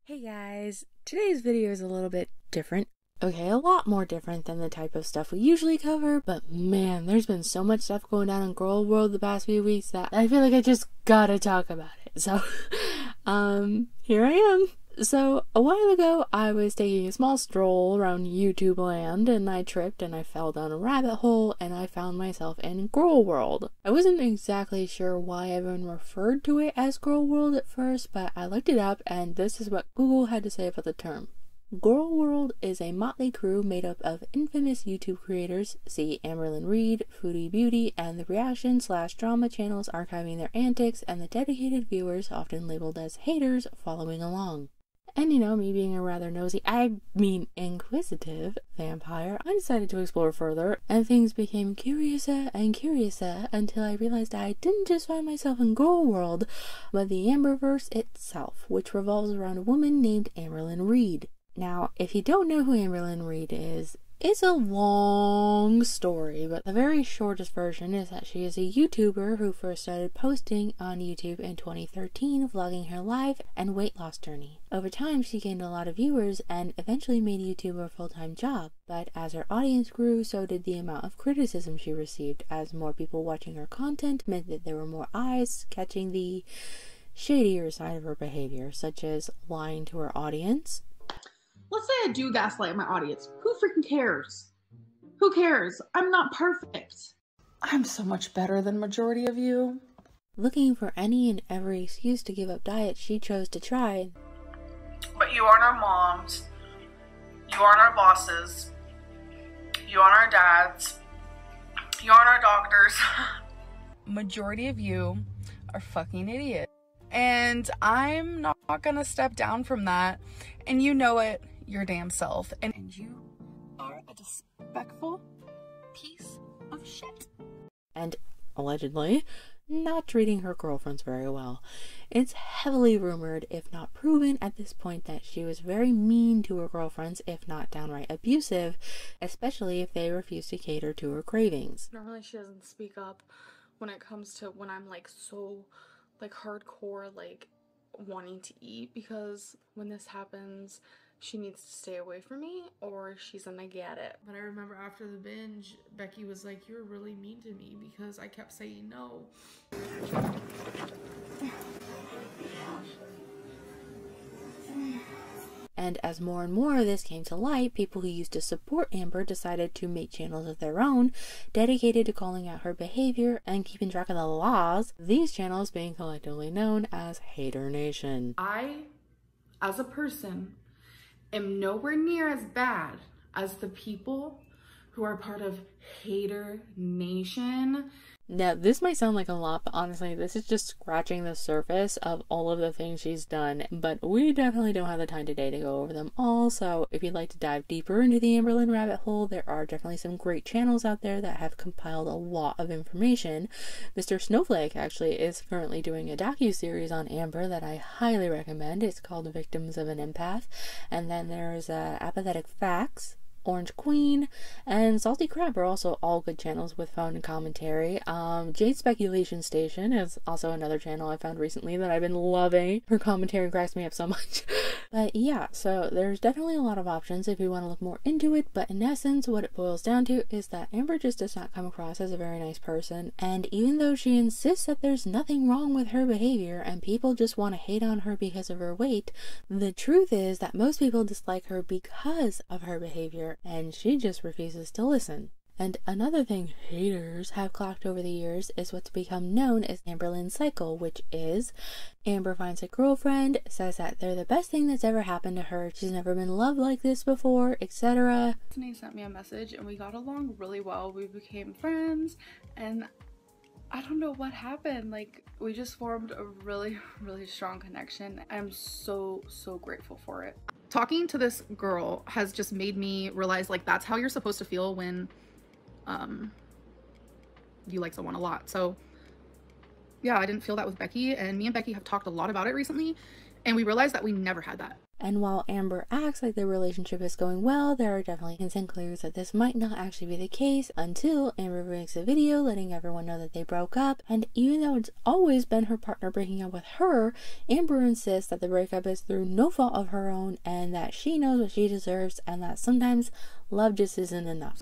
Hey guys, today's video is a little bit different. Okay, a lot more different than the type of stuff we usually cover, but man, there's been so much stuff going on in Gorlworld the past few weeks that I feel like I just gotta talk about it. So, here I am. So, a while ago, I was taking a small stroll around YouTube land, and I tripped and I fell down a rabbit hole, and I found myself in Gorlworld. I wasn't exactly sure why everyone referred to it as Gorlworld at first, but I looked it up, and this is what Google had to say about the term. Gorlworld is a motley crew made up of infamous YouTube creators, see Amberlynn Reed, Foodie Beauty, and the reaction/drama channels archiving their antics, and the dedicated viewers, often labeled as haters, following along. And you know, me being a rather nosy, inquisitive vampire, I decided to explore further, and things became curiouser and curiouser until I realized I didn't just find myself in Gorlworld, but the Amberverse itself, which revolves around a woman named Amberlynn Reed. Now, if you don't know who Amberlynn Reed is, it's a long story, but the very shortest version is that she is a YouTuber who first started posting on YouTube in 2013, vlogging her life and weight loss journey. Over time, she gained a lot of viewers and eventually made YouTube her full-time job. But as her audience grew, so did the amount of criticism she received, as more people watching her content meant that there were more eyes catching the shadier side of her behavior, such as lying to her audience. Let's say I do gaslight my audience. Who freaking cares? Who cares? I'm not perfect. I'm so much better than majority of you. Looking for any and every excuse to give up diets she chose to try. But you aren't our moms. You aren't our bosses. You aren't our dads. You aren't our doctors. Majority of you are fucking idiots. And I'm not gonna step down from that. And you know it your damn self. And you are a disrespectful piece of shit. And allegedly not treating her girlfriends very well. It's heavily rumored, if not proven at this point, that she was very mean to her girlfriends, if not downright abusive, especially if they refused to cater to her cravings. Normally she doesn't speak up when it comes to when I'm like so like hardcore like wanting to eat, because when this happens she needs to stay away from me or she's gonna get it. But I remember after the binge, Becky was like, "You were really mean to me because I kept saying no." And as more and more of this came to light, people who used to support Amber decided to make channels of their own, dedicated to calling out her behavior and keeping track of the laws, these channels being collectively known as Hater Nation. I, as a person, am nowhere near as bad as the people who are part of Hater Nation. Now, this might sound like a lot, but honestly, this is just scratching the surface of all of the things she's done, but we definitely don't have the time today to go over them all, so if you'd like to dive deeper into the Amberlynn rabbit hole, there are definitely some great channels out there that have compiled a lot of information. Mr. Snowflake actually is currently doing a docu-series on Amber that I highly recommend. It's called Victims of an Empath, and then there's Apathetic Facts, Orange Queen, and Salty Crab are also all good channels with phone and commentary. Jade Speculation Station is also another channel I found recently that I've been loving. Her commentary cracks me up so much. But yeah, so there's definitely a lot of options if you want to look more into it, but in essence what it boils down to is that Amber just does not come across as a very nice person, and even though she insists that there's nothing wrong with her behavior and people just want to hate on her because of her weight, the truth is that most people dislike her because of her behavior, and she just refuses to listen. And another thing haters have clocked over the years is what's become known as Amberlynn cycle, which is Amber finds a girlfriend, says that they're the best thing that's ever happened to her, she's never been loved like this before, etc. He sent me a message and we got along really well. We became friends and I don't know what happened. Like, we just formed a really strong connection. I'm so grateful for it. Talking to this girl has just made me realize, like, that's how you're supposed to feel when you like someone a lot. So yeah, I didn't feel that with Becky, and me and Becky have talked a lot about it recently, and we realized that we never had that. And while Amber acts like the relationship is going well, there are definitely hints and clues that this might not actually be the case until Amber makes a video letting everyone know that they broke up. And even though it's always been her partner breaking up with her, Amber insists that the breakup is through no fault of her own and that she knows what she deserves and that sometimes love just isn't enough.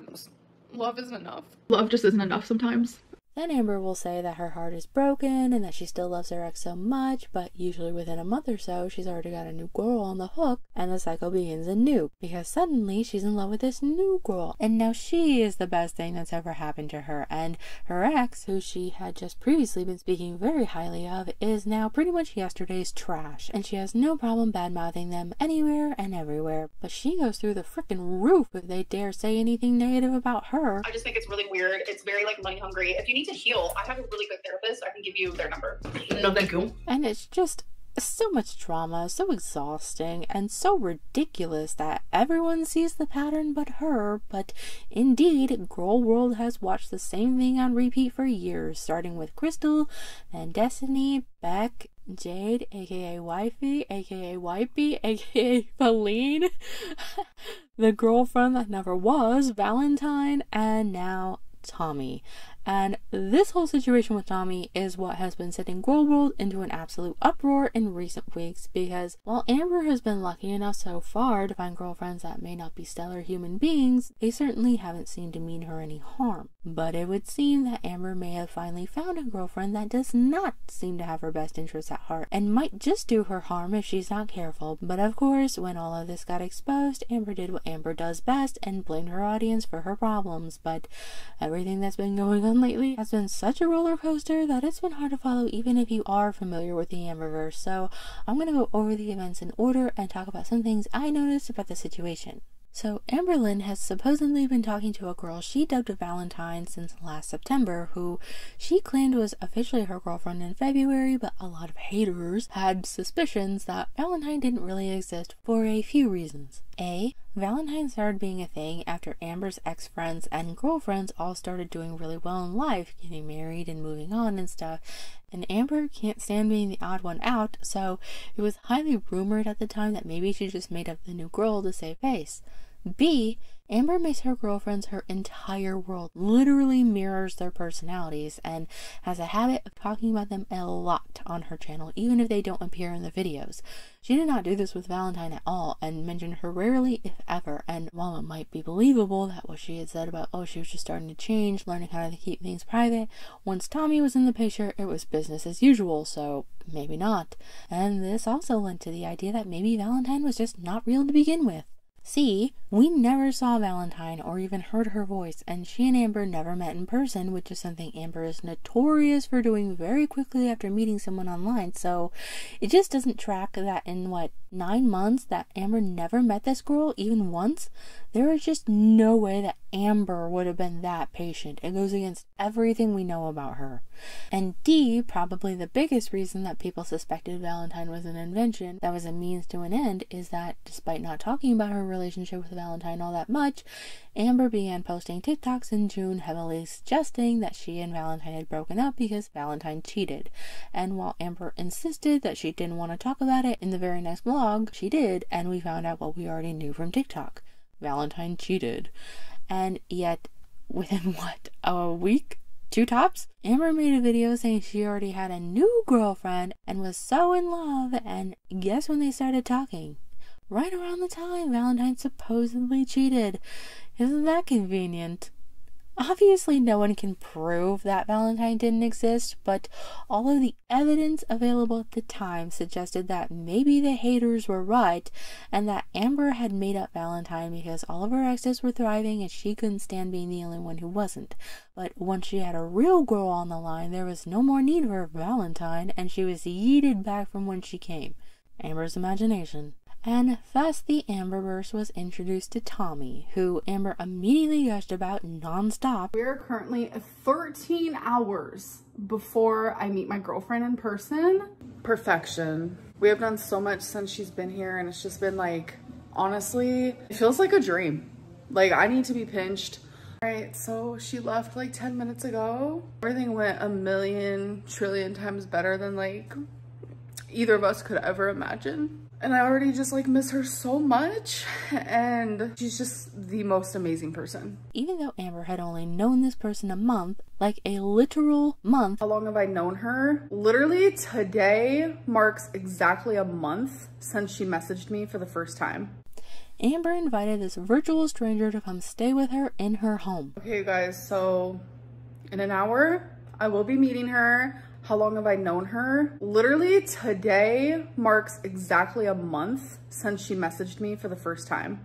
Love isn't enough. Love just isn't enough sometimes. Then Amber will say that her heart is broken and that she still loves her ex so much, but usually within a month or so, she's already got a new girl on the hook, and the cycle begins anew, because suddenly she's in love with this new girl, and now she is the best thing that's ever happened to her, and her ex, who she had just previously been speaking very highly of, is now pretty much yesterday's trash, and she has no problem bad-mouthing them anywhere and everywhere, but she goes through the frickin' roof if they dare say anything negative about her. I just think it's really weird. It's very like money hungry. If you need to heal, I have a really good therapist. I can give you their number. No, thank you. And it's just so much drama, so exhausting, and so ridiculous that everyone sees the pattern but her. But indeed, Gorlworld has watched the same thing on repeat for years, starting with Crystal, then Destiny, Beck, Jade, aka Wifey, aka Wipey, aka Amberlynn, the girlfriend that never was, Valentine, and now Tommy. And this whole situation with Tommy is what has been setting Gorlworld into an absolute uproar in recent weeks, because while Amber has been lucky enough so far to find girlfriends that may not be stellar human beings, they certainly haven't seemed to mean her any harm. But it would seem that Amber may have finally found a girlfriend that does not seem to have her best interests at heart, and might just do her harm if she's not careful. But of course, when all of this got exposed, Amber did what Amber does best and blamed her audience for her problems. But everything that's been going on lately has been such a roller coaster that it's been hard to follow even if you are familiar with the Amberverse. So I'm going to go over the events in order and talk about some things I noticed about the situation. So Amberlynn has supposedly been talking to a girl she dubbed Valentine since last September, who she claimed was officially her girlfriend in February, but a lot of haters had suspicions that Valentine didn't really exist for a few reasons. A. Valentine started being a thing after Amber's ex-friends and girlfriends all started doing really well in life, getting married and moving on and stuff, and Amber can't stand being the odd one out, so it was highly rumored at the time that maybe she just made up the new girl to save face. B. Amber makes her girlfriends her entire world, literally mirrors their personalities, and has a habit of talking about them a lot on her channel, even if they don't appear in the videos. She did not do this with Valentine at all, and mentioned her rarely, if ever, and while it might be believable that what she had said about, oh, she was just starting to change, learning how to keep things private, once Tommy was in the picture, it was business as usual, so maybe not. And this also lent to the idea that maybe Valentine was just not real to begin with. C. We never saw Valentine or even heard her voice, and she and Amber never met in person, which is something Amber is notorious for doing very quickly after meeting someone online, so it just doesn't track that in, 9 months that Amber never met this girl even once? There is just no way that Amber would have been that patient. It goes against everything we know about her. And D, probably the biggest reason that people suspected Valentine was an invention that was a means to an end, is that despite not talking about her relationship with Valentine all that much, Amber began posting TikToks in June heavily suggesting that she and Valentine had broken up because Valentine cheated. And while Amber insisted that she didn't want to talk about it in the very next vlog, she did, and we found out what we already knew from TikTok. Valentine cheated. And yet, within a week? 2 tops? Amber made a video saying she already had a new girlfriend and was so in love, and guess when they started talking? Right around the time Valentine supposedly cheated. Isn't that convenient? Obviously, no one can prove that Valentine didn't exist, but all of the evidence available at the time suggested that maybe the haters were right, and that Amber had made up Valentine because all of her exes were thriving and she couldn't stand being the only one who wasn't. But once she had a real girl on the line, there was no more need for Valentine, and she was yeeted back from whence she came. Amber's imagination. And thus the Amberverse was introduced to Tommy, who Amber immediately gushed about non-stop. We're currently 13 hours before I meet my girlfriend in person. Perfection. We have done so much since she's been here, and it's just been like, honestly, it feels like a dream. Like, I need to be pinched. All right, so she left like 10 minutes ago. Everything went a million trillion times better than like either of us could ever imagine. And I already just like miss her so much, and she's just the most amazing person. Even though Amber had only known this person a month, like a literal month. How long have I known her? Literally today marks exactly a month since she messaged me for the first time. Amber invited this virtual stranger to come stay with her in her home. Okay, you guys, so in an hour, I will be meeting her. How long have I known her? Literally today marks exactly a month since she messaged me for the first time.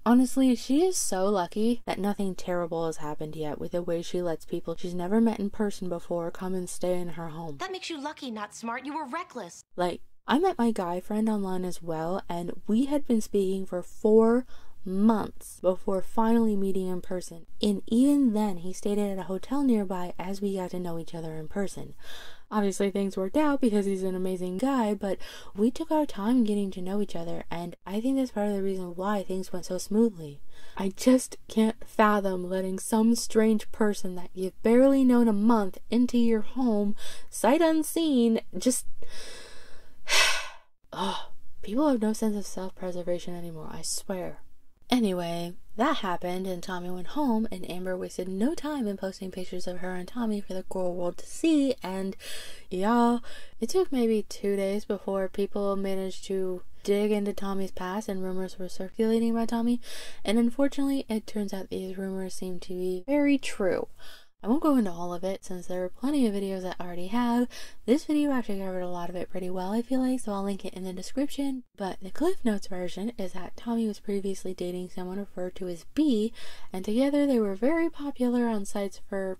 Honestly, she is so lucky that nothing terrible has happened yet with the way she lets people she's never met in person before come and stay in her home. That makes you lucky, not smart. You were reckless. Like, I met my guy friend online as well, and we had been speaking for 4 months before finally meeting in person. And even then, he stayed at a hotel nearby as we got to know each other in person. Obviously, things worked out because he's an amazing guy, but we took our time getting to know each other, and I think that's part of the reason why things went so smoothly. I just can't fathom letting some strange person that you've barely known a month into your home, sight unseen, just... Oh, people have no sense of self-preservation anymore, I swear. Anyway, that happened and Tommy went home, and Amber wasted no time in posting pictures of her and Tommy for the Gorlworld to see, and y'all, it took maybe 2 days before people managed to dig into Tommy's past and rumors were circulating about Tommy, and unfortunately it turns out these rumors seem to be very true. I won't go into all of it since there are plenty of videos that I already have. This video actually covered a lot of it pretty well, I feel like, so I'll link it in the description. But the Cliff Notes version is that Tommy was previously dating someone referred to as B, and together they were very popular on sites for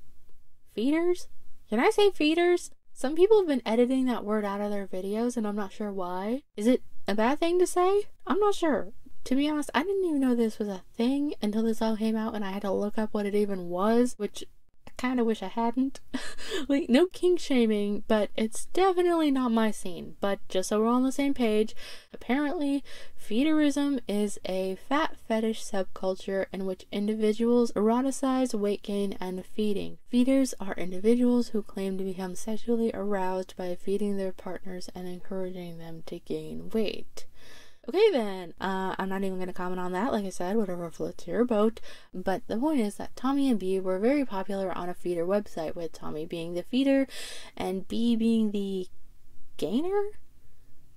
feeders? Can I say feeders? Some people have been editing that word out of their videos and I'm not sure why. Is it a bad thing to say? I'm not sure. To be honest, I didn't even know this was a thing until this all came out and I had to look up what it even was, which kind of wish I hadn't. Like, no kink shaming, but it's definitely not my scene. But just so we're on the same page, apparently feederism is a fat fetish subculture in which individuals eroticize weight gain and feeding. Feeders are individuals who claim to become sexually aroused by feeding their partners and encouraging them to gain weight. Okay then, I'm not even going to comment on that, like I said, whatever floats your boat, but the point is that Tommy and B were very popular on a feeder website, with Tommy being the feeder and B being the gainer?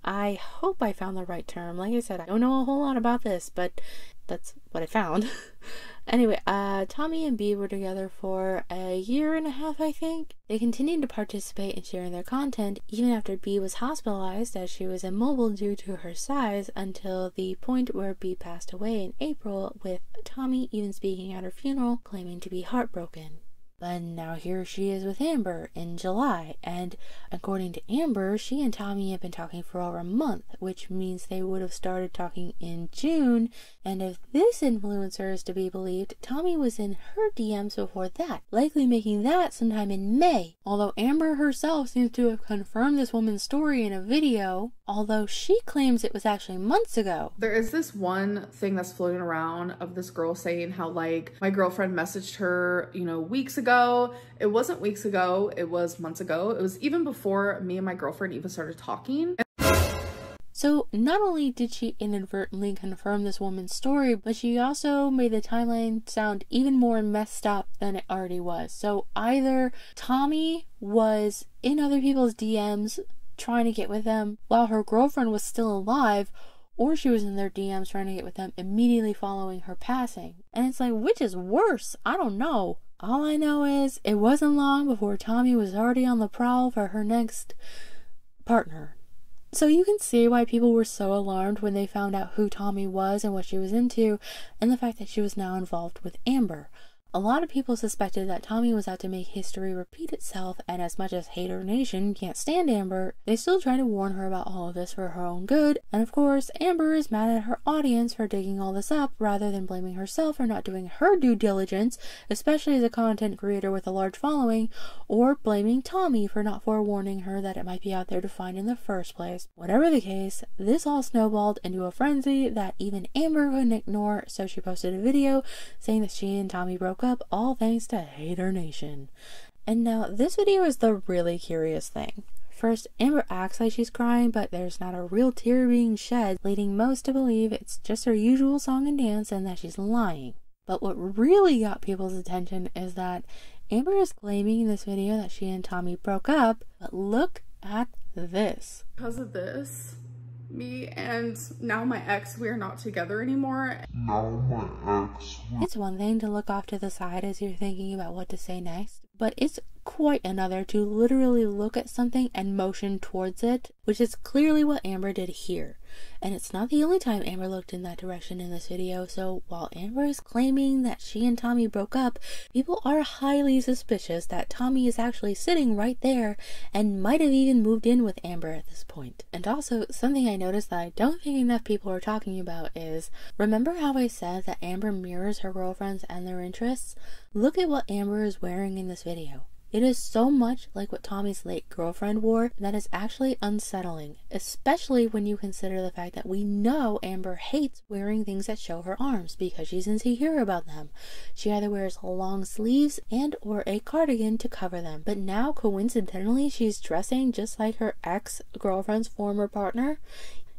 I hope I found the right term. Like I said, I don't know a whole lot about this, but that's what I found. Anyway, Tommy and B were together for a year and a half, I think. They continued to participate in sharing their content even after B was hospitalized, as she was immobile due to her size, until the point where B passed away in April, with Tommy even speaking at her funeral, claiming to be heartbroken. But now here she is with Amber in July, and according to Amber, she and Tommy have been talking for over a month, which means they would have started talking in June, and if this influencer is to be believed, Tommy was in her DMs before that, likely making that sometime in May. Although Amber herself seems to have confirmed this woman's story in a video, although she claims it was actually months ago. There is this one thing that's floating around of this girl saying how, like, my girlfriend messaged her, you know, weeks ago. It wasn't weeks ago, it was months ago. It was even before me and my girlfriend even started talking. So not only did she inadvertently confirm this woman's story, but she also made the timeline sound even more messed up than it already was. So either Tommy was in other people's DMs trying to get with them while her girlfriend was still alive, or she was in their DMs trying to get with them immediately following her passing. And it's like, which is worse? I don't know. All I know is it wasn't long before Tommy was already on the prowl for her next partner. So you can see why people were so alarmed when they found out who Tommy was and what she was into, and the fact that she was now involved with Amber. A lot of people suspected that Tommy was out to make history repeat itself, and as much as Hater Nation can't stand Amber, they still try to warn her about all of this for her own good, and of course, Amber is mad at her audience for digging all this up rather than blaming herself for not doing her due diligence, especially as a content creator with a large following, or blaming Tommy for not forewarning her that it might be out there to find in the first place. Whatever the case, this all snowballed into a frenzy that even Amber couldn't ignore, so she posted a video saying that she and Tommy broke up, all thanks to Hater Nation. And now this video is the really curious thing. First, Amber acts like she's crying, but there's not a real tear being shed, leading most to believe it's just her usual song and dance and that she's lying. But what really got people's attention is that Amber is claiming in this video that she and Tommy broke up, but look at this. Because of this, me and now my ex, we are not together anymore. It's one thing to look off to the side as you're thinking about what to say next, but it's quite another to literally look at something and motion towards it, which is clearly what Amber did here. And it's not the only time Amber looked in that direction in this video, so while Amber is claiming that she and Tommy broke up, people are highly suspicious that Tommy is actually sitting right there and might have even moved in with Amber at this point. And also, something I noticed that I don't think enough people are talking about is, remember how I said that Amber mirrors her girlfriends and their interests? Look at what Amber is wearing in this video. It is so much like what Tommy's late girlfriend wore that is actually unsettling, especially when you consider the fact that we know Amber hates wearing things that show her arms because she's insecure about them. She either wears long sleeves and or a cardigan to cover them, but now coincidentally she's dressing just like her ex-girlfriend's former partner.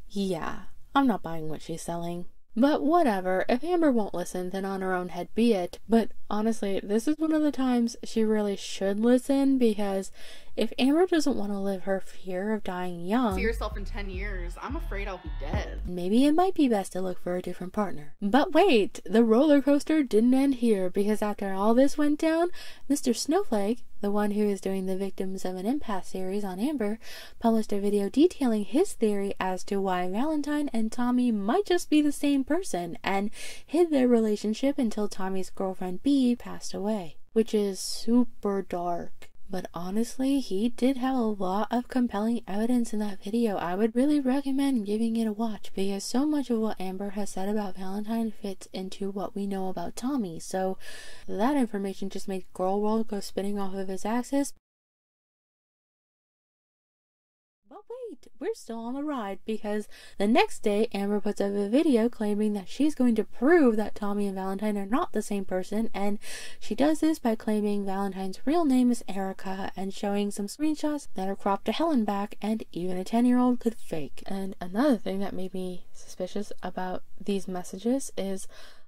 Yeah, I'm not buying what she's selling. But whatever, if Amber won't listen, then on her own head be it. But honestly, this is one of the times she really should listen, because if Amber doesn't want to live her fear of dying young, See yourself in 10 years, I'm afraid I'll be dead. maybe it might be best to look for a different partner. But wait, the roller coaster didn't end here, because after all this went down, Mr. Snowflake, the one who is doing the Victims of an Empath series on Amber, published a video detailing his theory as to why Valentine and Tommy might just be the same person, and hid their relationship until Tommy's girlfriend B passed away, which is super dark. But honestly, he did have a lot of compelling evidence in that video. I would really recommend giving it a watch, because so much of what Amber has said about Valentine fits into what we know about Tommy. So that information just made Gorlworld go spinning off of its axis. But wait, we're still on the ride, because the next day Amber puts up a video claiming that she's going to prove that Tommy and Valentine are not the same person, and she does this by claiming Valentine's real name is Erica and showing some screenshots that are cropped to hell and back, and even a 10-year-old could fake. And another thing that made me suspicious about these messages is,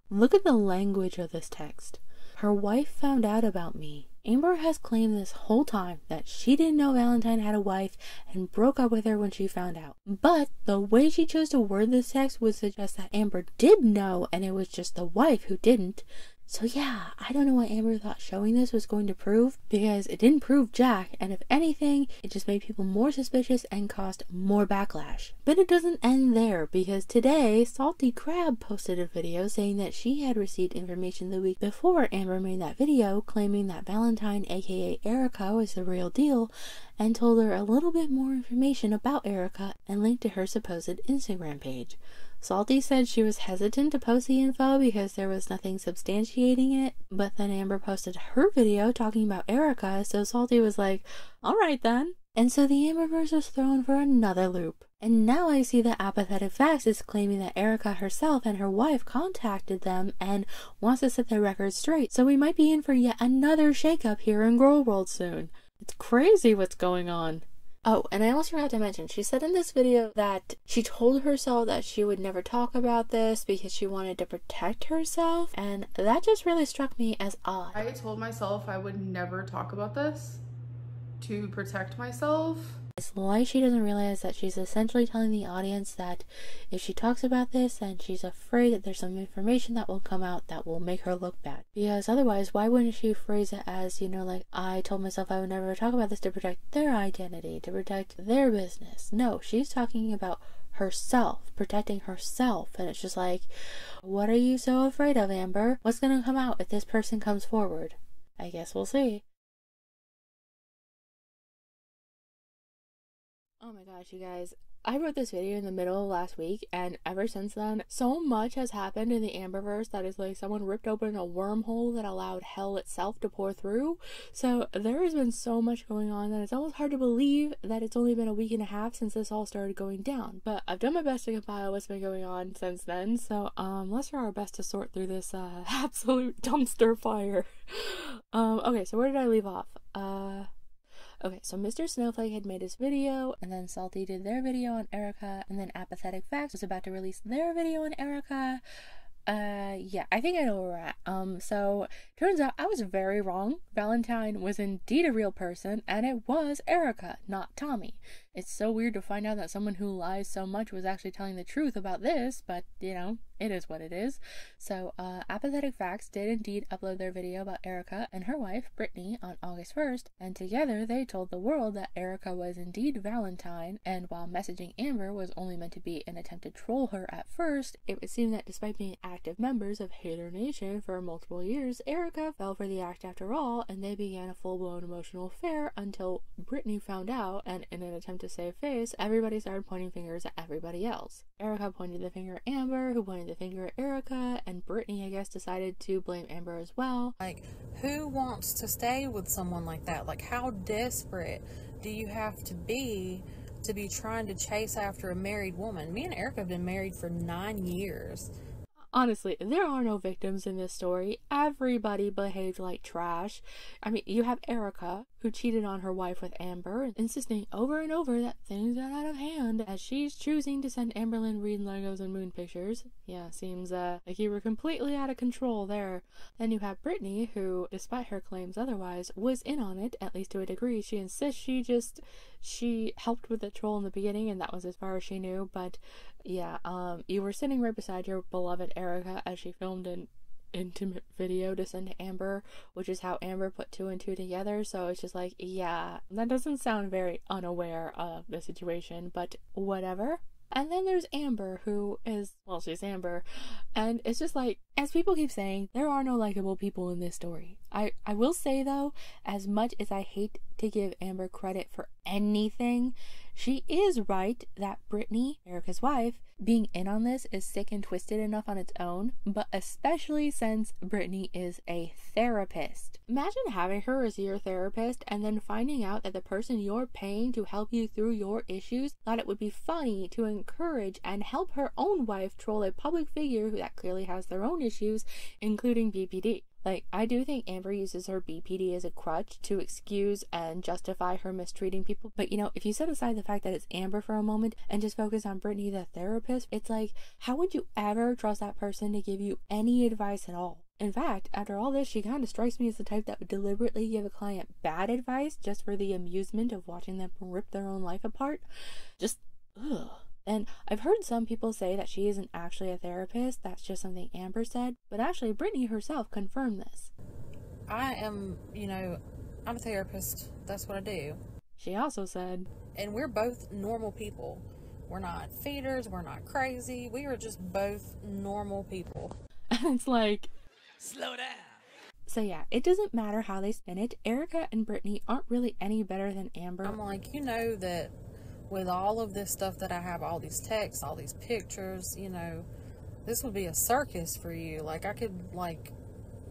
look at the language of this text. Her wife found out about me. Amber has claimed this whole time that she didn't know Valentine had a wife and broke up with her when she found out. But the way she chose to word this text would suggest that Amber did know and it was just the wife who didn't. So yeah, I don't know what Amber thought showing this was going to prove, because it didn't prove jack, and if anything, it just made people more suspicious and caused more backlash. But it doesn't end there, because today, Salty Crab posted a video saying that she had received information the week before Amber made that video, claiming that Valentine, aka Erica, was the real deal, and told her a little bit more information about Erica and linked to her supposed Instagram page. Salty said she was hesitant to post the info because there was nothing substantiating it, but then Amber posted her video talking about Erica, so Salty was like, alright then. And so the Amberverse was thrown for another loop. And now I see that Apathetic Facts is claiming that Erica herself and her wife contacted them and wants to set their records straight, so we might be in for yet another shakeup here in Gorlworld soon. It's crazy what's going on. Oh, and I also forgot to mention, she said in this video that she told herself that she would never talk about this because she wanted to protect herself, and that just really struck me as odd. I told myself I would never talk about this to protect myself. It's like she doesn't realize that she's essentially telling the audience that if she talks about this, then she's afraid that there's some information that will come out that will make her look bad. Because otherwise, why wouldn't she phrase it as, you know, like, I told myself I would never talk about this to protect their identity, to protect their business. No, she's talking about herself, protecting herself, and it's just like, what are you so afraid of, Amber? What's gonna come out if this person comes forward? I guess we'll see. Oh my gosh, you guys, I wrote this video in the middle of last week, and ever since then, so much has happened in the Amberverse that is like someone ripped open a wormhole that allowed hell itself to pour through. So there has been so much going on that it's almost hard to believe that it's only been a week and a half since this all started going down. But I've done my best to compile what's been going on since then, so let's try our best to sort through this absolute dumpster fire. Okay, so where did I leave off? Okay, so Mr. Snowflake had made his video, and then Salty did their video on Erica, and then Apathetic Facts was about to release their video on Erica. Yeah, I think I know where we're at. So turns out I was very wrong. Valentine was indeed a real person, and it was Erica, not Tommy. It's so weird to find out that someone who lies so much was actually telling the truth about this, but, you know, it is what it is. So, Apathetic Facts did indeed upload their video about Erica and her wife, Brittany, on August 1st, and together they told the world that Erica was indeed Valentine, and while messaging Amber was only meant to be an attempt to troll her at first, it would seem that despite being active members of Hater Nation for multiple years, Erica fell for the act after all, and they began a full-blown emotional affair until Brittany found out, and in an attempt to save face, everybody started pointing fingers at everybody else. Erica pointed the finger at Amber, who pointed the finger at Erica, and Brittany, I guess, decided to blame Amber as well. Like, who wants to stay with someone like that? Like, how desperate do you have to be trying to chase after a married woman? Me and Erica have been married for 9 years. Honestly, there are no victims in this story. Everybody behaved like trash. I mean, you have Erica, who cheated on her wife with Amber, insisting over and over that things got out of hand as she's choosing to send Amberlynn Reed Legos and moon pictures. Yeah, seems like you were completely out of control there. Then you have Brittany, who, despite her claims otherwise, was in on it, at least to a degree. She insists she helped with the troll in the beginning, and that was as far as she knew, but yeah, you were sitting right beside your beloved Erica as she filmed an intimate video to send to Amber, which is how Amber put 2 and 2 together, so it's just like, yeah, that doesn't sound very unaware of the situation, but whatever. And then there's Amber, who is, well, she's Amber, and it's just like, as people keep saying, there are no likable people in this story. I will say, though, as much as I hate to give Amber credit for anything, she is right that Brittany, Erica's wife, being in on this is sick and twisted enough on its own, but especially since Brittany is a therapist. Imagine having her as your therapist and then finding out that the person you're paying to help you through your issues thought it would be funny to encourage and help her own wife troll a public figure that clearly has their own issues, including BPD. Like, I do think Amber uses her BPD as a crutch to excuse and justify her mistreating people. But, you know, if you set aside the fact that it's Amber for a moment and just focus on Brittany the therapist, it's like, how would you ever trust that person to give you any advice at all? In fact, after all this, she kind of strikes me as the type that would deliberately give a client bad advice just for the amusement of watching them rip their own life apart. Just, ugh. And I've heard some people say that she isn't actually a therapist, that's just something Amber said, but actually Brittany herself confirmed this. I am, I'm a therapist. That's what I do. She also said, and we're both normal people. We're not feeders, we're not crazy, we are just both normal people. And it's like, slow down. So yeah, it doesn't matter how they spin it, Erica and Brittany aren't really any better than Amber. I'm like, that with all of this stuff that I have, all these texts, all these pictures, this would be a circus for you. Like, I could,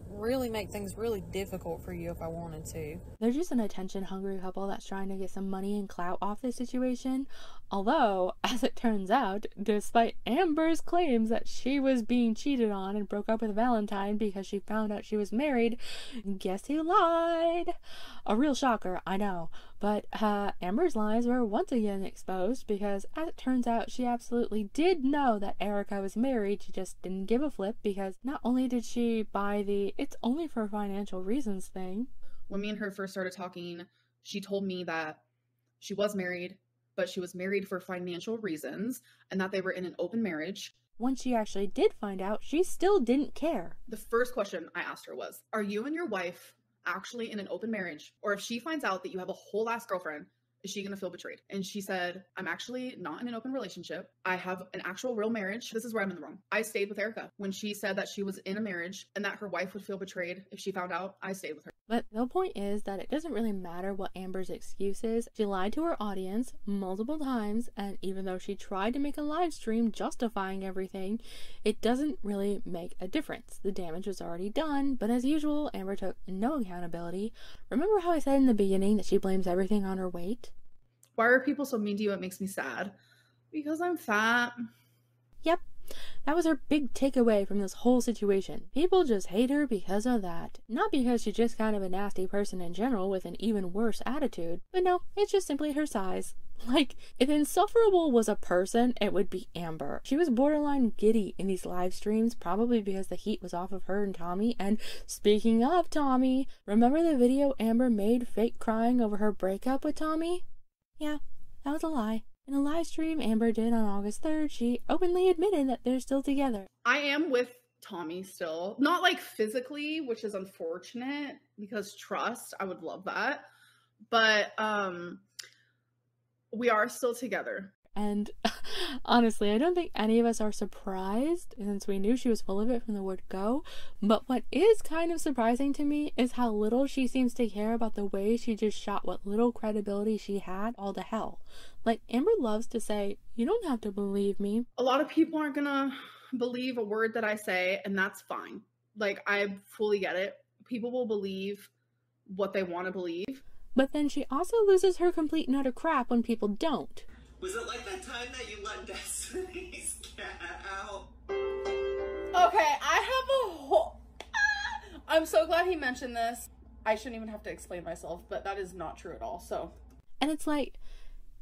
really make things really difficult for you if I wanted to. They're just an attention-hungry couple that's trying to get some money and clout off this situation. Although, as it turns out, despite Amber's claims that she was being cheated on and broke up with Valentine because she found out she was married, guess who lied? A real shocker, I know. But Amber's lies were once again exposed because, as it turns out, she absolutely did know that Erica was married. She just didn't give a flip because not only did she buy the "it's only for financial reasons" thing. When me and her first started talking, she told me that she was married, but she was married for financial reasons and that they were in an open marriage. Once she actually did find out, she still didn't care. The first question I asked her was, are you and your wife actually in an open marriage? Or if she finds out that you have a whole ass girlfriend, is she going to feel betrayed? And she said, I'm actually not in an open relationship. I have an actual real marriage. This is where I'm in the wrong. I stayed with Erica when she said that she was in a marriage and that her wife would feel betrayed if she found out. I stayed with her. But the point is that it doesn't really matter what Amber's excuse is. She lied to her audience multiple times, and even though she tried to make a live stream justifying everything, it doesn't really make a difference. The damage was already done, but as usual, Amber took no accountability. Remember how I said in the beginning that she blames everything on her weight? Why are people so mean to you? It makes me sad. Because I'm fat. Yep. That was her big takeaway from this whole situation. People just hate her because of that. Not because she's just kind of a nasty person in general with an even worse attitude, but no, it's just simply her size. Like, if insufferable was a person, it would be Amber. She was borderline giddy in these live streams, probably because the heat was off of her and Tommy. And speaking of Tommy, remember the video Amber made fake crying over her breakup with Tommy? Yeah, that was a lie. In a live stream Amber did on August 3rd, she openly admitted that they're still together. I am with Tommy still. Not like physically, which is unfortunate because trust, I would love that. But we are still together. And honestly, I don't think any of us are surprised since we knew she was full of it from the word go. But what is kind of surprising to me is how little she seems to care about the way she just shot what little credibility she had all to hell. Like, Amber loves to say, you don't have to believe me. A lot of people aren't gonna believe a word that I say, and that's fine. Like, I fully get it. People will believe what they want to believe. But then she also loses her complete and utter crap when people don't. Was it like that time that you let Destiny's cat out? Okay, I have a whole... I'm so glad he mentioned this. I shouldn't even have to explain myself, but that is not true at all, so... And it's like,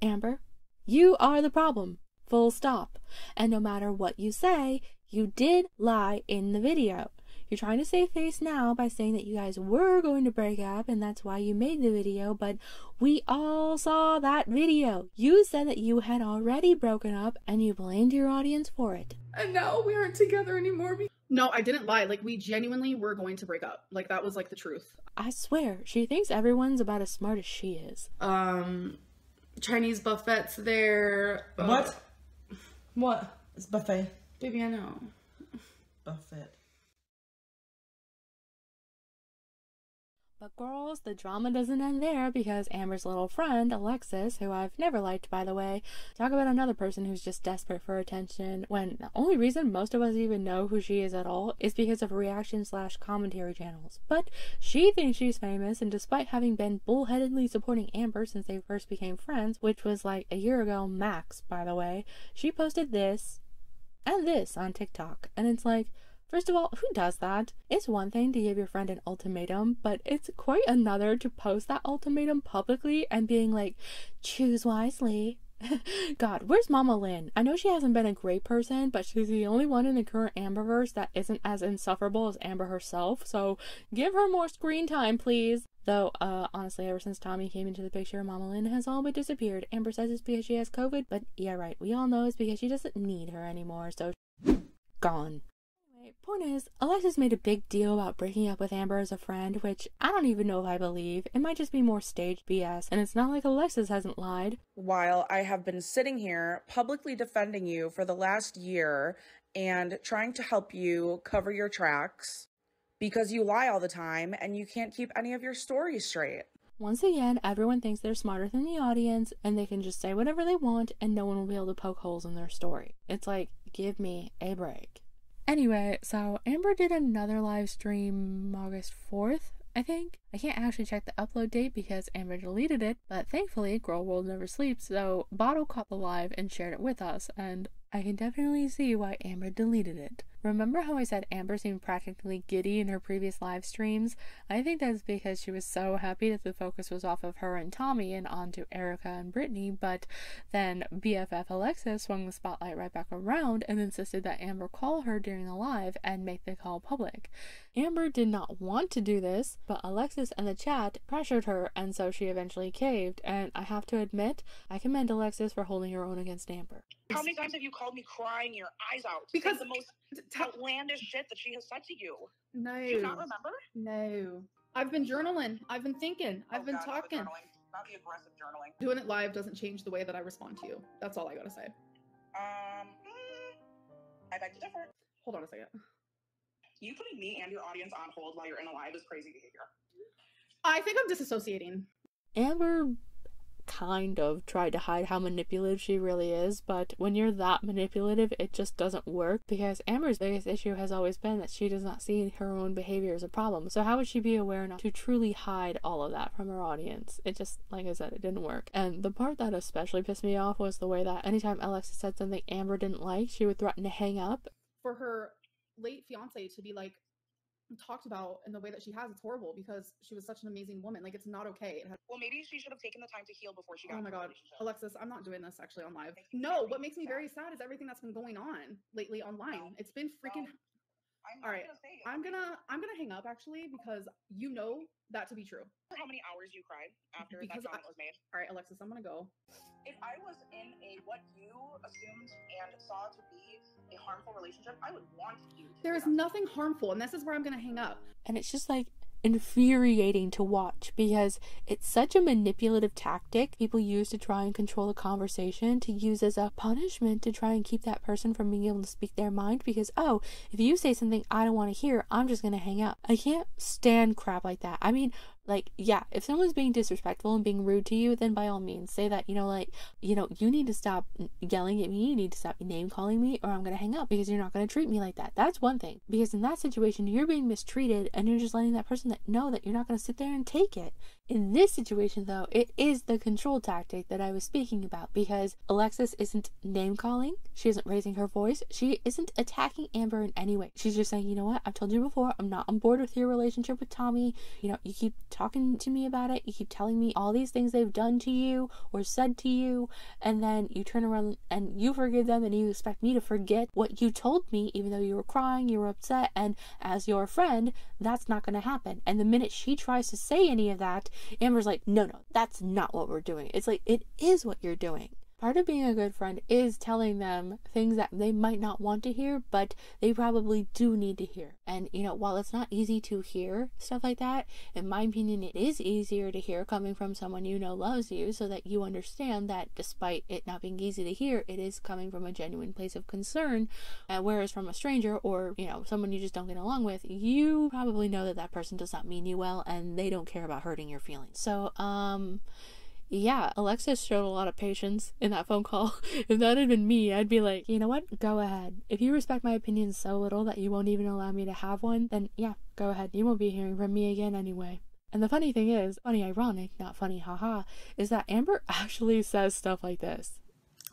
Amber, you are the problem. Full stop. And no matter what you say, you did lie in the video. You're trying to save face now by saying that you guys were going to break up and that's why you made the video, but we all saw that video. You said that you had already broken up and you blamed your audience for it. And now we aren't together anymore. No, I didn't lie. Like, we genuinely were going to break up. Like, that was like the truth. I swear, she thinks everyone's about as smart as she is. Chinese buffets there. What? What? It's buffet. Baby, I know. Buffet. But girls, the drama doesn't end there because Amber's little friend, Alexis, who I've never liked by the way, talk about another person who's just desperate for attention when the only reason most of us even know who she is at all is because of reaction/commentary channels. But she thinks she's famous, and despite having been bullheadedly supporting Amber since they first became friends, which was like a year ago max by the way, she posted this and this on TikTok, and it's like, first of all, who does that? It's one thing to give your friend an ultimatum, but it's quite another to post that ultimatum publicly and being like, choose wisely. God, where's Amberlynn? I know she hasn't been a great person, but she's the only one in the current Amberverse that isn't as insufferable as Amber herself, so give her more screen time, please. Though, honestly, ever since Tommy came into the picture, Amberlynn has all but disappeared. Amber says it's because she has COVID, but yeah, right, we all know it's because she doesn't need her anymore, so gone. Point is, Alexis made a big deal about breaking up with Amber as a friend, which I don't even know if I believe. It might just be more staged BS, and it's not like Alexis hasn't lied. While I have been sitting here publicly defending you for the last year and trying to help you cover your tracks because you lie all the time and you can't keep any of your stories straight. Once again, everyone thinks they're smarter than the audience and they can just say whatever they want and no one will be able to poke holes in their story. It's like, give me a break. Anyway, so Amber did another live stream August 4th, I think. I can't actually check the upload date because Amber deleted it, but thankfully Gorlworld never sleeps, so Bottle caught the live and shared it with us, and I can definitely see why Amber deleted it. Remember how I said Amber seemed practically giddy in her previous live streams? I think that's because she was so happy that the focus was off of her and Tommy and onto Erica and Brittany, but then BFF Alexis swung the spotlight right back around and insisted that Amber call her during the live and make the call public. Amber did not want to do this, but Alexis and the chat pressured her, and so she eventually caved, and I have to admit, I commend Alexis for holding her own against Amber. How many times have you called me crying your eyes out? Because the most outlandish shit that she has said to you. No. Do you not remember? No. I've been journaling. I've been thinking. I've been talking. Not the aggressive journaling. Doing it live doesn't change the way that I respond to you. That's all I gotta say. I beg to differ. Hold on a second. You putting me and your audience on hold while you're in a live is crazy behavior. I think I'm disassociating. Amber kind of tried to hide how manipulative she really is, but when you're that manipulative, it just doesn't work, because Amber's biggest issue has always been that she does not see her own behavior as a problem. So how would she be aware enough to truly hide all of that from her audience? It just, like I said, it didn't work. And the part that especially pissed me off was the way that anytime Alexis said something Amber didn't like, she would threaten to hang up. for her late fiance to be like talked about in the way that she has, it's horrible because she was such an amazing woman. Like, it's not okay. Well, maybe she should have taken the time to heal before she got Oh my into a God, relationship. Alexis, I'm not doing this actually on live. No, what makes me very sad is everything that's been going on lately online. It's been freaking. All right, I'm gonna hang up actually because you know that to be true. How many hours you cried after Because that comment was made? All right, Alexis, I'm gonna go. If I was in a what you assumed and saw to be a harmful relationship, I would want you to. There is nothing harmful, and this is where I'm gonna hang up. And it's just like infuriating to watch because it's such a manipulative tactic people use to try and control the conversation, to use as a punishment to try and keep that person from being able to speak their mind because, oh, if you say something I don't want to hear, I'm just gonna hang up. I can't stand crap like that. I mean, like, yeah, if someone's being disrespectful and being rude to you, then by all means say that, you need to stop yelling at me, you need to stop name calling me, or I'm gonna hang up because you're not gonna treat me like that. That's one thing. Because in that situation, you're being mistreated and you're just letting that person know that you're not gonna sit there and take it. In this situation, though, it is the control tactic that I was speaking about because Alexis isn't name calling, she isn't raising her voice, she isn't attacking Amber in any way. She's just saying, you know what, I've told you before, I'm not on board with your relationship with Tommy. You keep talking to me about it, you keep telling me all these things they've done to you or said to you, and then you turn around and you forgive them and you expect me to forget what you told me, even though you were crying, you were upset, and as your friend, that's not going to happen. And the minute she tries to say any of that, Amber's like, no, that's not what we're doing. It's like, it is what you're doing. Part of being a good friend is telling them things that they might not want to hear, but they probably do need to hear. And, while it's not easy to hear stuff like that, in my opinion, it is easier to hear coming from someone loves you, so that you understand that despite it not being easy to hear, it is coming from a genuine place of concern. Whereas from a stranger or, someone you just don't get along with, you probably know that that person does not mean you well and they don't care about hurting your feelings. So, yeah, Alexis showed a lot of patience in that phone call. If that had been me, I'd be like, you know what? Go ahead. If you respect my opinion so little that you won't even allow me to have one, then yeah, go ahead. You won't be hearing from me again anyway. And the funny thing is, funny ironic, not funny haha, is that Amber actually says stuff like this.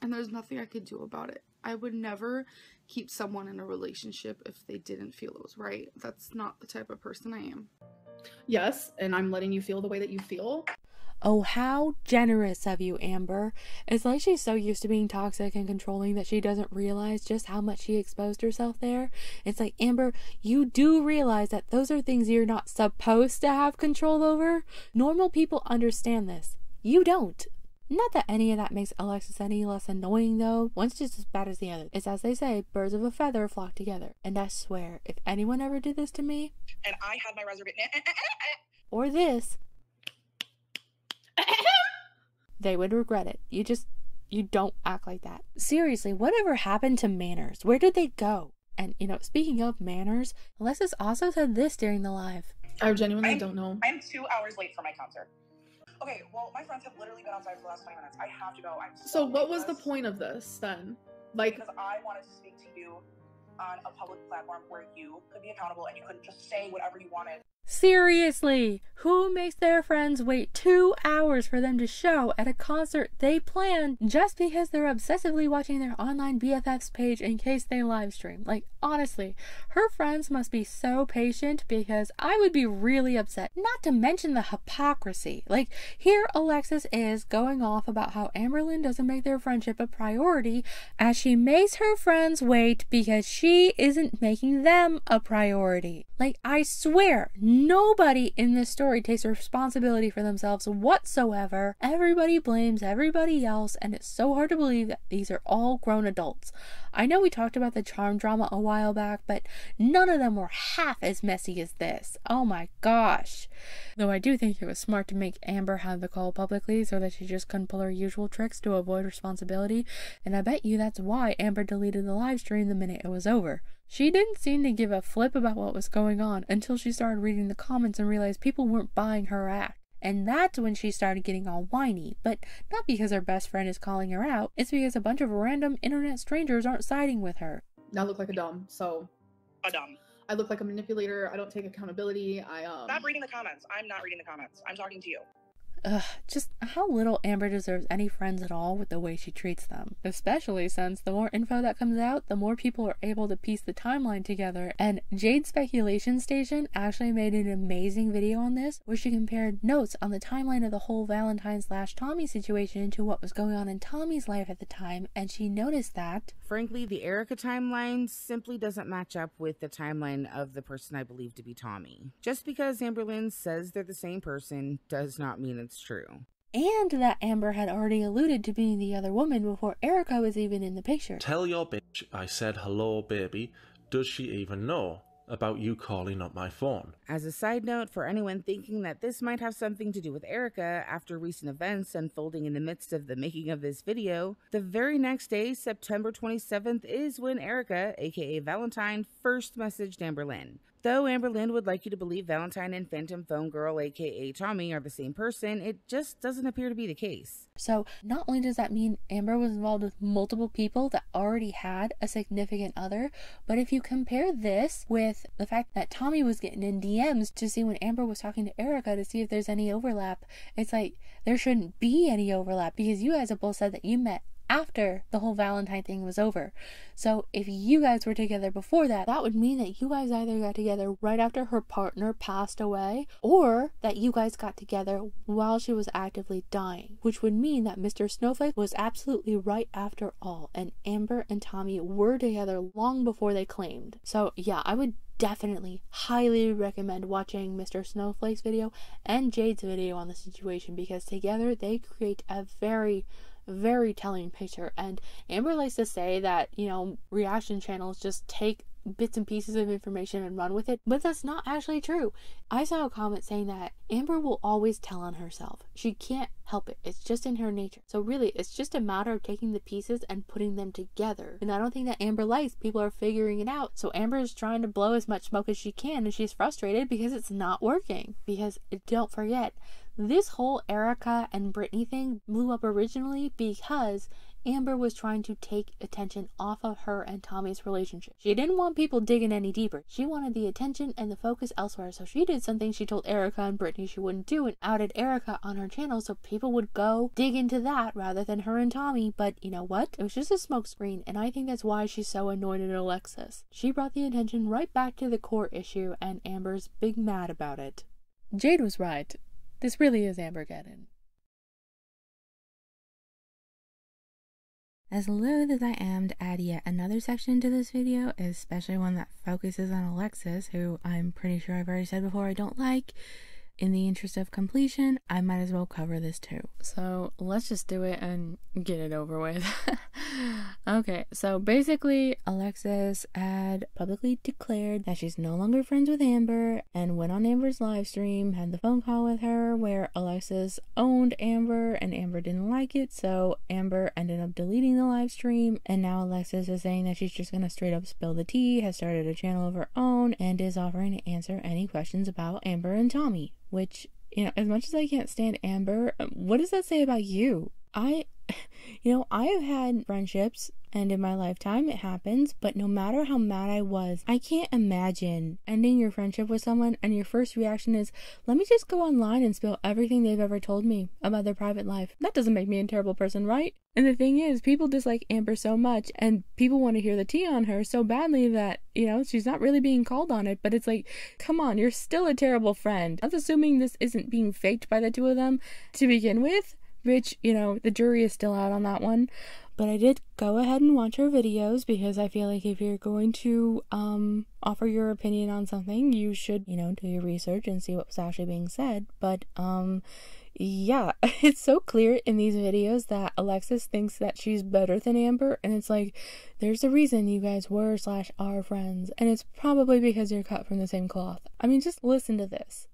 And there's nothing I could do about it. I would never keep someone in a relationship if they didn't feel it was right. That's not the type of person I am. Yes, and I'm letting you feel the way that you feel. Oh, how generous of you, Amber. It's like she's so used to being toxic and controlling that she doesn't realize just how much she exposed herself there. It's like, Amber, you do realize that those are things you're not supposed to have control over? Normal people understand this. You don't. Not that any of that makes Alexis any less annoying, though. One's just as bad as the other. It's as they say, birds of a feather flock together. And I swear, if anyone ever did this to me, and I had my reservation, or this, they would regret it. You don't act like that. Seriously, whatever happened to manners? Where did they go? And, speaking of manners, Alexis also said this during the live. I genuinely don't know. I'm 2 hours late for my concert. Okay, well, my friends have literally been outside for the last 20 minutes. I have to go. So what was the point of this then? Because I wanted to speak to you on a public platform where you could be accountable and you couldn't just say whatever you wanted. Seriously, who makes their friends wait 2 hours for them to show at a concert they planned just because they're obsessively watching their online BFF's page in case they live stream? Like, honestly, her friends must be so patient because I would be really upset. Not to mention the hypocrisy. Like, here Alexis is going off about how Amberlynn doesn't make their friendship a priority as she makes her friends wait because she isn't making them a priority. Like, I swear, nobody in this story takes responsibility for themselves whatsoever. Everybody blames everybody else, and it's so hard to believe that these are all grown adults. I know we talked about the charm drama a while back, but none of them were half as messy as this. Oh my gosh. Though I do think it was smart to make Amber have the call publicly so that she just couldn't pull her usual tricks to avoid responsibility, and I bet you that's why Amber deleted the live stream the minute it was over. She didn't seem to give a flip about what was going on until she started reading the comments and realized people weren't buying her act. And that's when she started getting all whiny, but not because her best friend is calling her out, it's because a bunch of random internet strangers aren't siding with her. I look like a dumb, so... A dumb. I look like a manipulator, I don't take accountability, Stop reading the comments. I'm not reading the comments. I'm talking to you. just how little Amber deserves any friends at all with the way she treats them. Especially since the more info that comes out, the more people are able to piece the timeline together. And Jade's Speculation Station actually made an amazing video on this, where she compared notes on the timeline of the whole Valentine/Tommy situation to what was going on in Tommy's life at the time, and she noticed that, frankly, the Erica timeline simply doesn't match up with the timeline of the person I believe to be Tommy. Just because Amberlynn says they're the same person does not mean it's true. And that Amber had already alluded to being the other woman before Erica was even in the picture. Tell your bitch I said hello, baby. Does she even know about you calling up my phone? As a side note, for anyone thinking that this might have something to do with Erica, after recent events unfolding in the midst of the making of this video, the very next day, September 27th, is when Erica, aka Valentine, first messaged Amberlynn. Though Amberlynn would like you to believe Valentine and Phantom Phone Girl, aka Tommy, are the same person, it just doesn't appear to be the case. So not only does that mean Amber was involved with multiple people that already had a significant other, but if you compare this with the fact that Tommy was getting in DMs to see when Amber was talking to Erica to see if there's any overlap, it's like there shouldn't be any overlap, because you guys have both said that you met after the whole Valentine thing was over. So if you guys were together before that, that would mean that you guys either got together right after her partner passed away, or that you guys got together while she was actively dying, which would mean that Mr. Snowflake was absolutely right after all, and Amber and Tommy were together long before they claimed. So yeah, I would definitely highly recommend watching Mr. Snowflake's video and Jade's video on the situation, because together they create a very telling picture. And Amber likes to say that, you know, reaction channels just take bits and pieces of information and run with it, but that's not actually true. I saw a comment saying that Amber will always tell on herself. She can't help it. It's just in her nature. So really, it's just a matter of taking the pieces and putting them together. And I don't think that Amber likes people are figuring it out. So Amber is trying to blow as much smoke as she can, and she's frustrated because it's not working. Because don't forget, this whole Erica and Brittany thing blew up originally because Amber was trying to take attention off of her and Tommy's relationship. She didn't want people digging any deeper. She wanted the attention and the focus elsewhere. So she did something she told Erica and Brittany she wouldn't do, and outed Erica on her channel so people would go dig into that rather than her and Tommy. But you know what? It was just a smokescreen, and I think that's why she's so annoyed at Alexis. She brought the attention right back to the core issue, and Amber's big mad about it. Jade was right. This really is Ambergeddon. As loath as I am to add yet another section to this video, especially one that focuses on Alexis, who I'm pretty sure I've already said before I don't like, in the interest of completion, I might as well cover this too. So let's just do it and get it over with. Okay, so basically Alexis had publicly declared that she's no longer friends with Amber, and went on Amber's live stream, had the phone call with her where Alexis owned Amber and Amber didn't like it, so Amber ended up deleting the live stream, and now Alexis is saying that she's just gonna straight up spill the tea, has started a channel of her own, and is offering to answer any questions about Amber and Tommy. Which, you know, as much as I can't stand Amber, what does that say about you? I have had friendships, and in my lifetime it happens, but no matter how mad I was, I can't imagine ending your friendship with someone and your first reaction is, let me just go online and spill everything they've ever told me about their private life. That doesn't make me a terrible person, right? And the thing is, people dislike Amber so much, and people want to hear the tea on her so badly that, you know, she's not really being called on it, but it's like, come on, you're still a terrible friend. That's assuming this isn't being faked by the two of them to begin with, which, you know, the jury is still out on that one. But I did go ahead and watch her videos, because I feel like if you're going to offer your opinion on something, you should, you know, do your research and see what was actually being said. But yeah, it's so clear in these videos that Alexis thinks that she's better than Amber, and it's like, there's a reason you guys were/are friends, and it's probably because you're cut from the same cloth. I mean, just listen to this.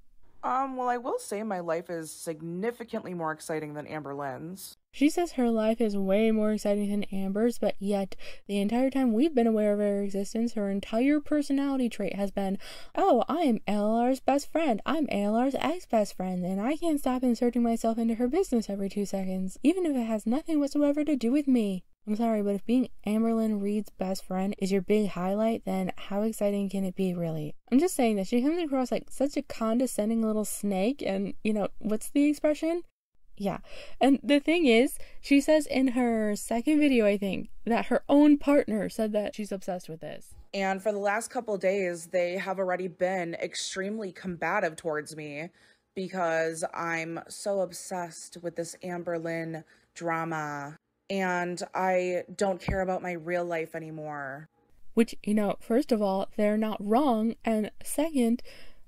Well, I will say my life is significantly more exciting than Amberlynn's. She says her life is way more exciting than Amber's, but yet the entire time we've been aware of her existence, her entire personality trait has been, oh, I am ALR's best friend, I'm ALR's ex-best friend, and I can't stop inserting myself into her business every 2 seconds, even if it has nothing whatsoever to do with me. I'm sorry, but if being Amberlynn Reed's best friend is your big highlight, then how exciting can it be, really? I'm just saying that she comes across like such a condescending little snake, and, you know, what's the expression? Yeah. And the thing is, she says in her second video, I think, that her own partner said that she's obsessed with this. And for the last couple days, they have already been extremely combative towards me because I'm so obsessed with this Amberlynn drama and I don't care about my real life anymore. Which, you know, first of all, they're not wrong. And second,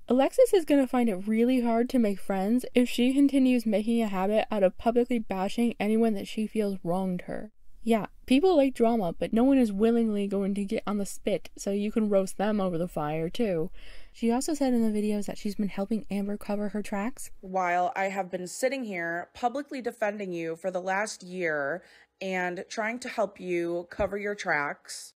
Alexis is going to find it really hard to make friends if she continues making a habit out of publicly bashing anyone that she feels wronged her. Yeah, people like drama, but no one is willingly going to get on the spit so you can roast them over the fire too. She also said in the videos that she's been helping Amber cover her tracks. While I have been sitting here publicly defending you for the last year and trying to help you cover your tracks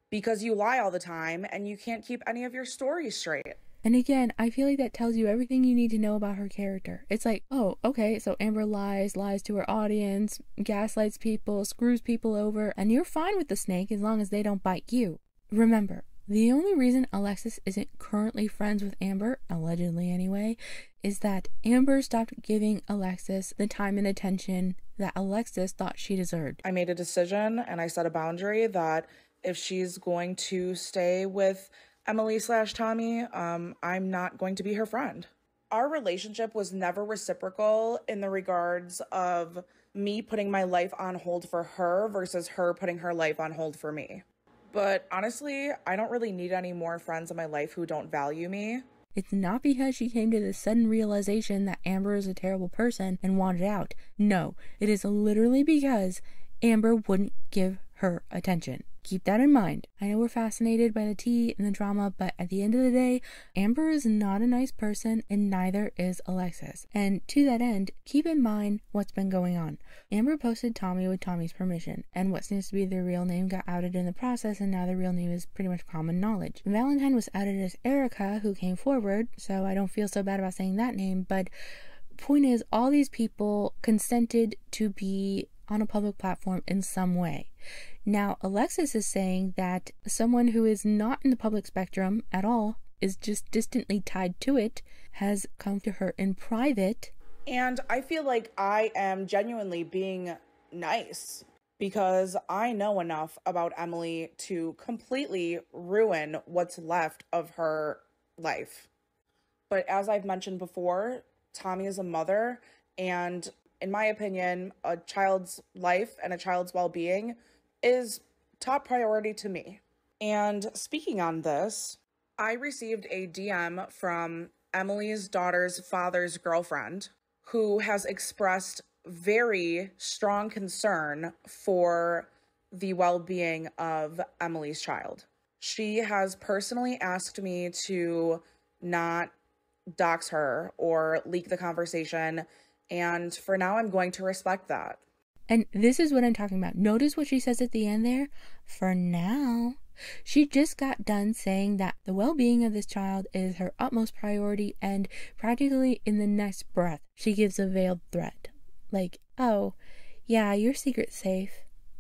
because you lie all the time and you can't keep any of your stories straight. And again, I feel like that tells you everything you need to know about her character. It's like, oh, okay, so Amber lies to her audience, gaslights people, screws people over, and you're fine with the snake as long as they don't bite you. Remember, the only reason Alexis isn't currently friends with Amber, allegedly anyway, is that Amber stopped giving Alexis the time and attention that Alexis thought she deserved. I made a decision and I set a boundary that if she's going to stay with Emily/Tommy, I'm not going to be her friend. Our relationship was never reciprocal in the regards of me putting my life on hold for her versus her putting her life on hold for me. But honestly, I don't really need any more friends in my life who don't value me. It's not because she came to the sudden realization that Amber is a terrible person and wanted out. No, it is literally because Amber wouldn't give her attention. Keep that in mind. I know we're fascinated by the tea and the drama, but at the end of the day, Amber is not a nice person and neither is Alexis. And to that end, keep in mind what's been going on. Amber posted Tommy with Tommy's permission, and what seems to be their real name got outed in the process, and now their real name is pretty much common knowledge. Valentine was outed as Erica, who came forward, so I don't feel so bad about saying that name, but point is, all these people consented to be on a public platform in some way. Now, Alexis is saying that someone who is not in the public spectrum at all, is just distantly tied to it, has come to her in private. And I feel like I am genuinely being nice because I know enough about Emily to completely ruin what's left of her life. But as I've mentioned before, Tommy is a mother, and in my opinion, a child's life and a child's well-being is top priority to me. And speaking on this, I received a DM from Emily's daughter's father's girlfriend who has expressed very strong concern for the well-being of Emily's child. She has personally asked me to not dox her or leak the conversation, and for now I'm going to respect that. And this is what I'm talking about. Notice what she says at the end there. For now. She just got done saying that the well-being of this child is her utmost priority, and practically in the next breath, she gives a veiled threat. Like, oh, yeah, your secret's safe.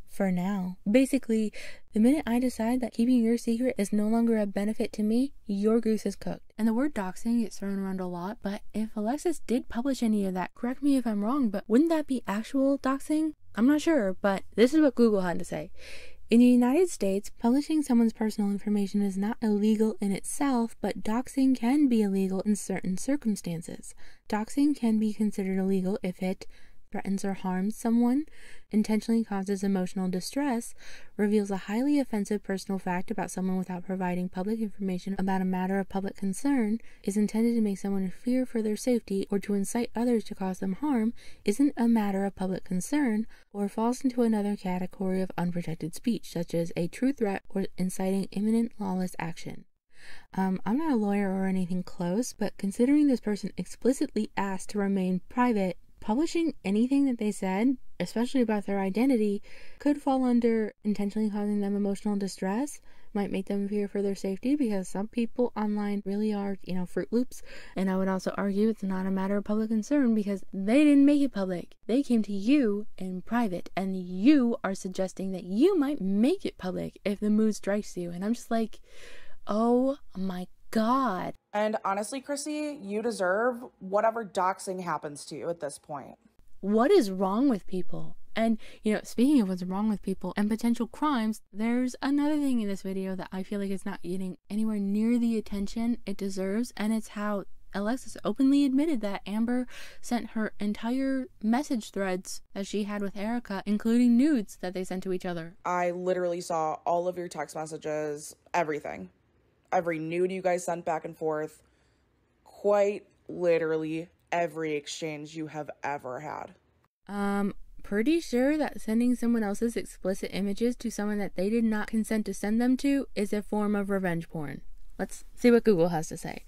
For now. Basically, the minute I decide that keeping your secret is no longer a benefit to me, your goose is cooked. And the word doxing gets thrown around a lot, but if Alexis did publish any of that, correct me if I'm wrong, but wouldn't that be actual doxing? I'm not sure, but this is what Google had to say. In the United States, publishing someone's personal information is not illegal in itself, but doxing can be illegal in certain circumstances. Doxing can be considered illegal if it threatens or harms someone, intentionally causes emotional distress, reveals a highly offensive personal fact about someone without providing public information about a matter of public concern, is intended to make someone fear for their safety or to incite others to cause them harm, isn't a matter of public concern, or falls into another category of unprotected speech, such as a true threat or inciting imminent lawless action. I'm not a lawyer or anything close, but considering this person explicitly asked to remain private, publishing anything that they said, especially about their identity, could fall under intentionally causing them emotional distress, might make them fear for their safety, because some people online really are, Fruit Loops. And I would also argue it's not a matter of public concern because they didn't make it public. They came to you in private, and you are suggesting that you might make it public if the mood strikes you. And I'm just like, oh my God. And honestly, Chrissy, you deserve whatever doxing happens to you at this point. what is wrong with people? And, you know, speaking of what's wrong with people and potential crimes, there's another thing in this video that I feel like it's not getting anywhere near the attention it deserves, and it's how Alexis openly admitted that Amber sent her entire message threads that she had with Erica, including nudes that they sent to each other. I literally saw all of your text messages, everything. Every nude you guys sent back and forth. Quite literally every exchange you have ever had. Pretty sure that sending someone else's explicit images to someone that they did not consent to send them to is a form of revenge porn. Let's see what Google has to say.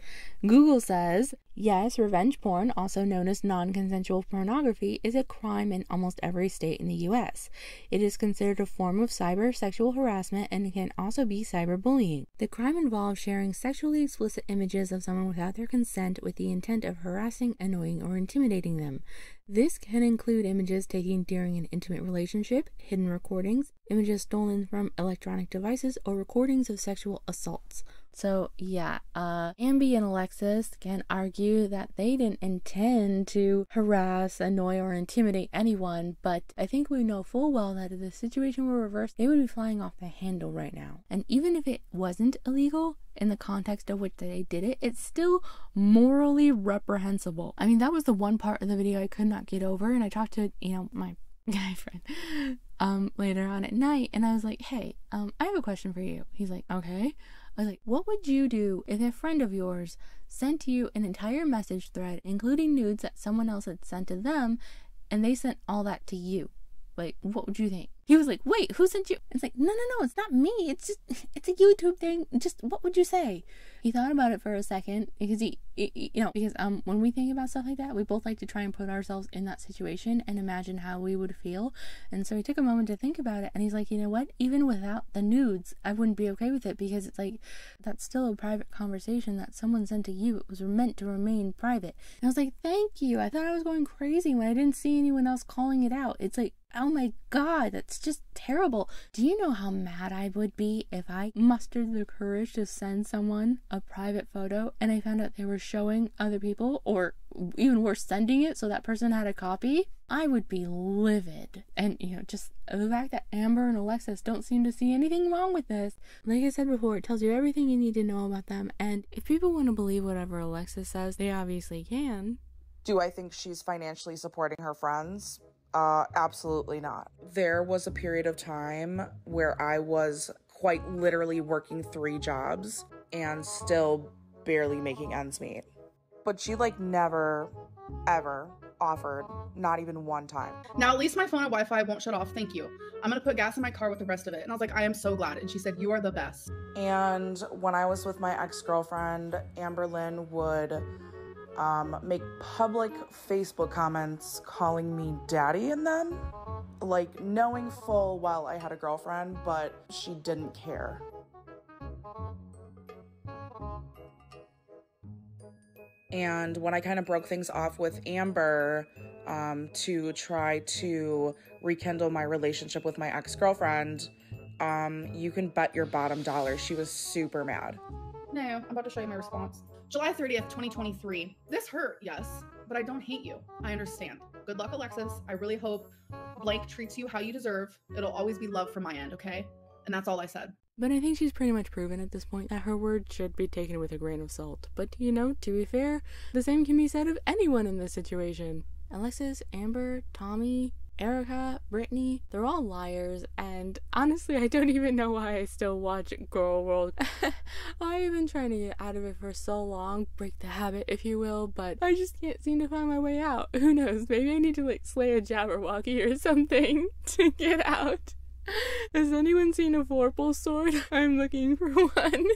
Google says, yes, revenge porn, also known as non-consensual pornography, is a crime in almost every state in the U.S. It is considered a form of cyber sexual harassment and can also be cyberbullying. The crime involves sharing sexually explicit images of someone without their consent with the intent of harassing, annoying, or intimidating them. This can include images taken during an intimate relationship, hidden recordings, images stolen from electronic devices, or recordings of sexual assaults. So yeah, Amby and Alexis can argue that they didn't intend to harass, annoy, or intimidate anyone, but I think we know full well that if the situation were reversed, they would be flying off the handle right now. And even if it wasn't illegal, in the context of which they did it, it's still morally reprehensible. I mean, that was the one part of the video I could not get over, and I talked to, you know, my guy friend later on at night, and I was like, hey, I have a question for you. He's like, okay. I was like, what would you do if a friend of yours sent you an entire message thread, including nudes that someone else had sent to them, and they sent all that to you? Like, what would you think? He was like, wait, who sent you? It's like, no, it's not me. It's a YouTube thing. Just, what would you say? He thought about it for a second because when we think about stuff like that, we both like to try and put ourselves in that situation and imagine how we would feel. And so he took a moment to think about it, and he's like, you know what? Even without the nudes, I wouldn't be okay with it, because it's like, that's still a private conversation that someone sent to you. It was meant to remain private. And I was like, thank you. I thought I was going crazy when I didn't see anyone else calling it out. It's like, oh my God, that's just terrible. Do you know how mad I would be if I mustered the courage to send someone a private photo and I found out they were showing other people, or even worse, sending it so that person had a copy? I would be livid. And, you know, just the fact that Amber and Alexis don't seem to see anything wrong with this. Like I said before, it tells you everything you need to know about them. And if people want to believe whatever Alexis says, they obviously can. Do I think she's financially supporting her friends? Absolutely not. There was a period of time where I was quite literally working 3 jobs and still barely making ends meet. But she never, ever offered, not even one time. Now at least my phone and Wi-Fi won't shut off, thank you. I'm gonna put gas in my car with the rest of it. And I was like, I am so glad. And she said, you are the best. And when I was with my ex-girlfriend, Amberlynn would make public Facebook comments calling me daddy in them, knowing full well I had a girlfriend, but she didn't care. And when I kind of broke things off with Amber to try to rekindle my relationship with my ex-girlfriend, you can bet your bottom dollar she was super mad. No, I'm about to show you my response. July 30th, 2023. This hurt, yes, but I don't hate you. I understand. Good luck, Alexis. I really hope Blake treats you how you deserve. It'll always be love from my end, okay? And that's all I said. But I think she's pretty much proven at this point that her word should be taken with a grain of salt. But, you know, to be fair, the same can be said of anyone in this situation. Alexis, Amber, Tommy, Erica, Brittany, they're all liars, and honestly, I don't even know why I still watch Gorlworld. I've been trying to get out of it for so long, break the habit, if you will, but I just can't seem to find my way out. Who knows, maybe I need to, slay a Jabberwocky or something to get out. Has anyone seen a Vorpal sword? I'm looking for one.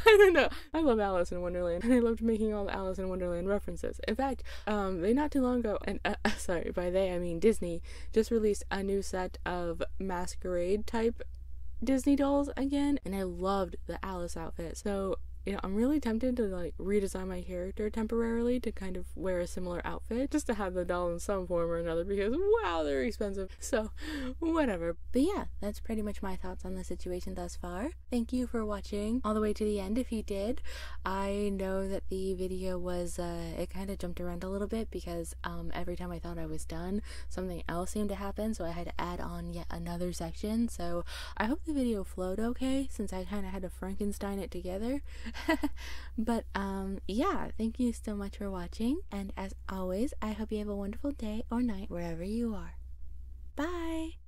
I don't know. I love Alice in Wonderland, and I loved making all the Alice in Wonderland references. In fact, they not too long ago, and sorry, by they I mean Disney, just released a new set of masquerade type Disney dolls again, and I loved the Alice outfit. So I'm really tempted to like redesign my character temporarily to kind of wear a similar outfit just to have the doll in some form or another, because wow, they're expensive. So whatever. But yeah, that's pretty much my thoughts on the situation thus far. Thank you for watching all the way to the end if you did. I know that the video was it kind of jumped around a little bit because every time I thought I was done, something else seemed to happen, so I had to add on yet another section. So I hope the video flowed okay, since I kind of had to Frankenstein it together. But yeah, thank you so much for watching, and as always, I hope you have a wonderful day or night wherever you are. Bye!